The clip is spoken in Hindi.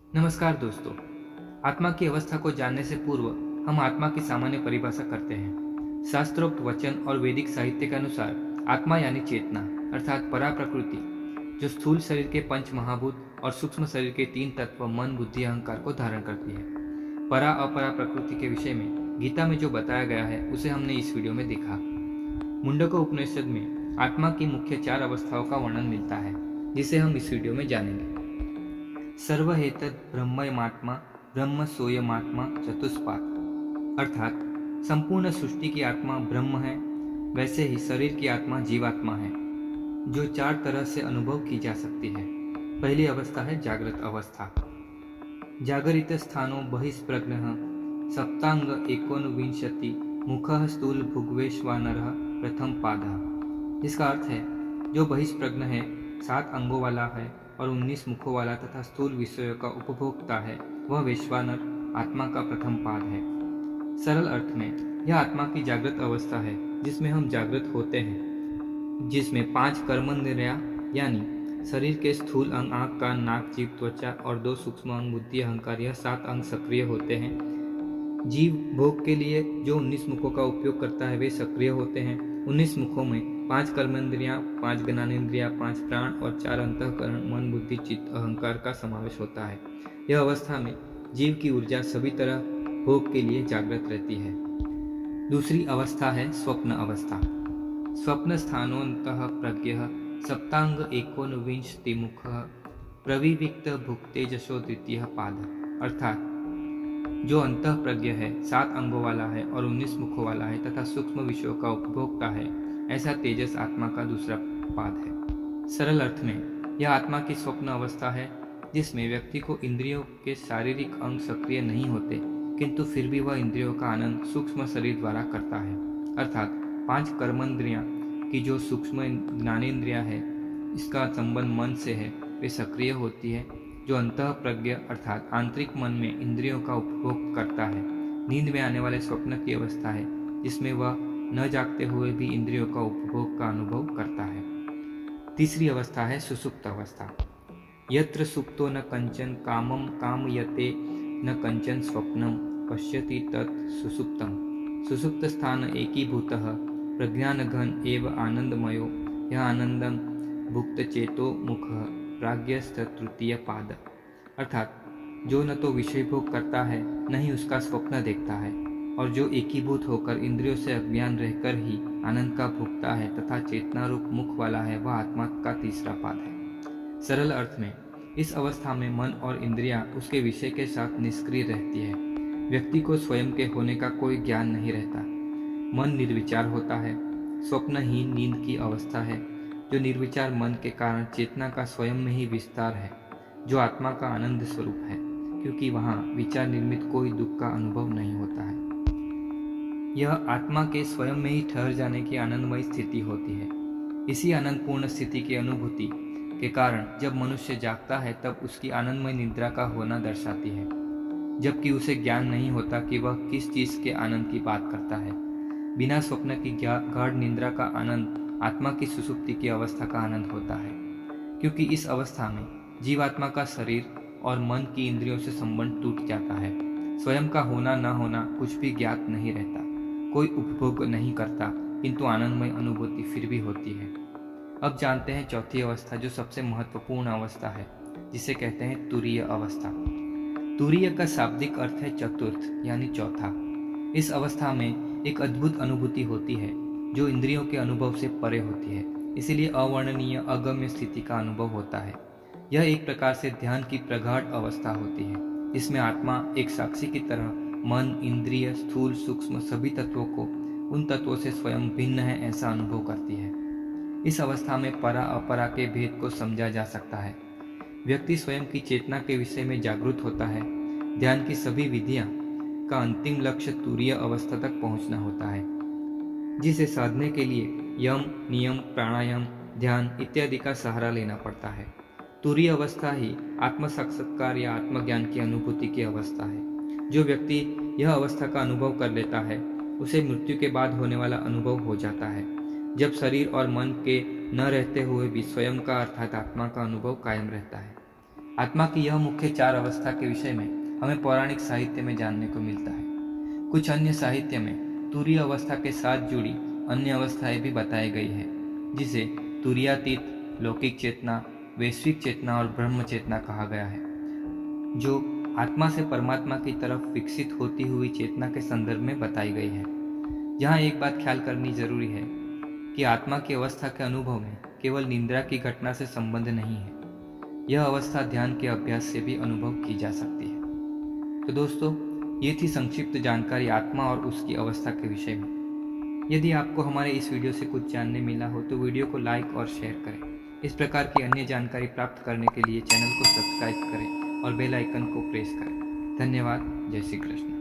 नमस्कार दोस्तों। आत्मा की अवस्था को जानने से पूर्व हम आत्मा की सामान्य परिभाषा करते हैं। शास्त्रोक्त वचन और वैदिक साहित्य के अनुसार आत्मा यानी चेतना अर्थात परा प्रकृति, जो स्थूल शरीर के पंच महाभूत और सूक्ष्म शरीर के तीन तत्व मन बुद्धि अहंकार को धारण करती है। परा अपरा प्रकृति के विषय में गीता में जो बताया गया है उसे हमने इस वीडियो में देखा। मुंडक उपनिषद में आत्मा की मुख्य चार अवस्थाओं का वर्णन मिलता है, जिसे हम इस वीडियो में जानेंगे। सर्वहेतद ब्रह्मयमात्मा ब्रह्म सोयमात्मा चतुष्पाद, अर्थात संपूर्ण सृष्टि की आत्मा ब्रह्म है, वैसे ही शरीर की आत्मा जीवात्मा है, जो चार तरह से अनुभव की जा सकती है। पहली अवस्था है जागृत अवस्था। जागरित स्थानो बहिस्प्रज्ञः सप्तांग एकोनविंशति मुखः स्थूल भुग्वेश्वानरः प्रथम पादः, जिसका अर्थ है जो बहिस्प्रज्ञ है, 7 अंगों वाला है और 19 मुखों वाला तथा स्थूल विषयों का उपभोक्ता है, वह वैश्वानर आत्मा का प्रथम पाद है। सरल अर्थ में यह आत्मा की जागृत अवस्था है जिसमें हम जागृत होते हैं, जिसमें 5 कर्मेंद्रियां यानी शरीर के स्थूल अंग आँख कान नाक जीभ त्वचा और 2 सूक्ष्म अंग बुद्धि अहंकार, यह 7 अंग सक्रिय होते हैं। जीव भोग के लिए जो 19 मुखों का उपयोग करता है वे सक्रिय होते हैं। 19 मुखों में 5 कर्मेंद्रियां, 5 ज्ञानेंद्रियां, 5 प्राण और 4 अंतःकरण मन बुद्धि चित्त अहंकार का समावेश होता है। यह अवस्था में जीव की ऊर्जा सभी तरह भोग के लिए जागृत रहती है। दूसरी अवस्था है स्वप्न अवस्था। स्वप्न स्थानोन्तः प्रज्ञः सप्तांग एकोनविंशति मुखः प्रविविक्त भुक्तेजसो द्वितीय पाद, अर्थात जो अंतः प्रज्ञ है, 7 अंगों वाला है और 19 मुखों वाला है तथा सूक्ष्म विषयों का उपभोक्ता है, ऐसा तेजस आत्मा का दूसरा पाद है। सरल अर्थ में यह आत्मा की स्वप्न अवस्था है जिसमें व्यक्ति को इंद्रियों के शारीरिक अंग सक्रिय नहीं होते, किंतु फिर भी वह इंद्रियों का आनंद सूक्ष्म शरीर द्वारा करता है। अर्थात 5 कर्मेंद्रियां की जो सूक्ष्म ज्ञानेंद्रियां है, इसका संबंध मन से है, वे सक्रिय होती है। जो अंतः प्रज्ञ अर्थात आंतरिक मन में इंद्रियों का उपभोग करता है, नींद में आने वाले स्वप्न की अवस्था है जिसमें वह न जागते हुए भी इंद्रियों का उपभोग का अनुभव करता है। तीसरी अवस्था है सुसुप्त अवस्था। यत्र सुप्तो न कंचन कामम कामयते न कंचन स्वप्नम पश्यति तत् सुसुप्तम। सुसुप्त स्थान एकीभूतः प्रज्ञान घन एव आनंदमयो, यह आनंदम भुक्त चेतो मुखः प्राज्ञस्थ तृतीय पाद, अर्थात जो न तो विषय भोग करता है न ही उसका स्वप्न देखता है और जो एकीभूत होकर इंद्रियों से अज्ञान रहकर ही आनंद का भोगता है तथा चेतना रूप मुख वाला है, वह आत्मा का तीसरा पाद है। सरल अर्थ में इस अवस्था में मन और इंद्रियां उसके विषय के साथ निष्क्रिय रहती है। व्यक्ति को स्वयं के होने का कोई ज्ञान नहीं रहता। मन निर्विचार होता है। स्वप्नहीन नींद की अवस्था है, जो निर्विचार मन के कारण चेतना का स्वयं में ही विस्तार है, जो आत्मा का आनंद स्वरूप है, क्योंकि वहाँ विचार निर्मित कोई दुख का अनुभव नहीं होता है। यह आत्मा के स्वयं में ही ठहर जाने की आनंदमय स्थिति होती है। इसी आनंदपूर्ण स्थिति की अनुभूति के कारण जब मनुष्य जागता है तब उसकी आनंदमय निद्रा का होना दर्शाती है, जबकि उसे ज्ञान नहीं होता कि वह किस चीज के आनंद की बात करता है। बिना स्वप्न की गाढ़ निद्रा का आनंद आत्मा की सुसुप्ति की अवस्था का आनंद होता है, क्योंकि इस अवस्था में जीवात्मा का शरीर और मन की इंद्रियों से संबंध टूट जाता है। स्वयं का होना न होना कुछ भी ज्ञात नहीं रहता, कोई उपभोग नहीं करता, किंतु आनंदमय अनुभूति फिर भी होती है। अब जानते हैं चौथी अवस्था, जो सबसे महत्वपूर्ण अवस्था है, जिसे कहते हैं तुरीय अवस्था। तुरीय का शाब्दिक अर्थ है चतुर्थ यानी चौथा। इस अवस्था में एक अद्भुत अनुभूति होती है जो इंद्रियों के अनुभव से परे होती है, इसीलिए अवर्णनीय अगम्य स्थिति का अनुभव होता है। यह एक प्रकार से ध्यान की प्रगाढ़ अवस्था होती है, जिसमें आत्मा एक साक्षी की तरह मन इंद्रिय स्थूल सूक्ष्म सभी तत्वों को उन तत्वों से स्वयं भिन्न है ऐसा अनुभव करती है। इस अवस्था में परा अपरा के भेद को समझा जा सकता है। व्यक्ति स्वयं की चेतना के विषय में जागरूक होता है। ध्यान की सभी विधियां का अंतिम लक्ष्य तुरीय अवस्था तक पहुंचना होता है, जिसे साधने के लिए यम नियम प्राणायाम ध्यान इत्यादि का सहारा लेना पड़ता है। तुरीय अवस्था ही आत्म साक्षात्कार या आत्मज्ञान की अनुभूति की अवस्था है। जो व्यक्ति यह अवस्था का अनुभव कर लेता है, उसे मृत्यु के बाद होने वाला अनुभव हो जाता है, जब शरीर और मन के न रहते हुए भी स्वयं का अर्थात आत्मा का अनुभव कायम रहता है। आत्मा की यह मुख्य 4 अवस्था के विषय में हमें पौराणिक साहित्य में जानने को मिलता है। कुछ अन्य साहित्य में तुरीय अवस्था के साथ जुड़ी अन्य अवस्थाएं भी बताई गई है, जिसे तुरीयातीत, लौकिक चेतना, वैश्विक चेतना और ब्रह्म चेतना कहा गया है, जो आत्मा से परमात्मा की तरफ विकसित होती हुई चेतना के संदर्भ में बताई गई है। यहाँ एक बात ख्याल करनी जरूरी है कि आत्मा की अवस्था के अनुभव में केवल निद्रा की घटना से संबंध नहीं है। यह अवस्था ध्यान के अभ्यास से भी अनुभव की जा सकती है। तो दोस्तों, ये थी संक्षिप्त जानकारी आत्मा और उसकी अवस्था के विषय में। यदि आपको हमारे इस वीडियो से कुछ जानने मिला हो तो वीडियो को लाइक और शेयर करें। इस प्रकार की अन्य जानकारी प्राप्त करने के लिए चैनल को सब्सक्राइब करें और बेल आइकन को प्रेस करें। धन्यवाद। जय श्री कृष्ण।